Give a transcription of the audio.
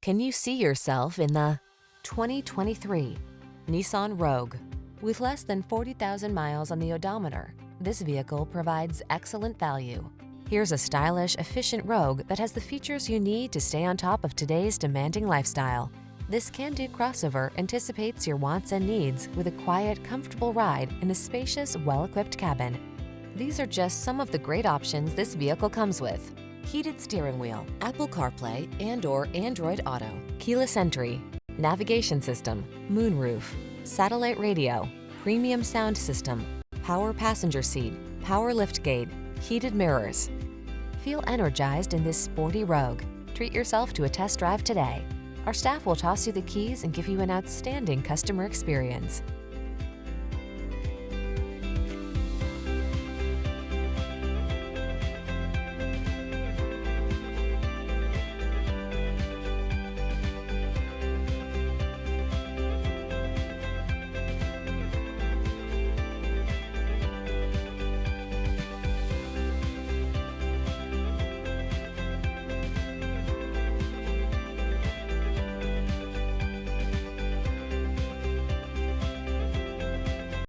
Can you see yourself in the 2023 Nissan Rogue? With less than 40,000 miles on the odometer, this vehicle provides excellent value. Here's a stylish, efficient Rogue that has the features you need to stay on top of today's demanding lifestyle. This can-do crossover anticipates your wants and needs with a quiet, comfortable ride in a spacious, well-equipped cabin. These are just some of the great options this vehicle comes with: heated steering wheel, Apple CarPlay and/or Android Auto, keyless entry, navigation system, moonroof, satellite radio, premium sound system, power passenger seat, power liftgate, heated mirrors. Feel energized in this sporty Rogue. Treat yourself to a test drive today. Our staff will toss you the keys and give you an outstanding customer experience.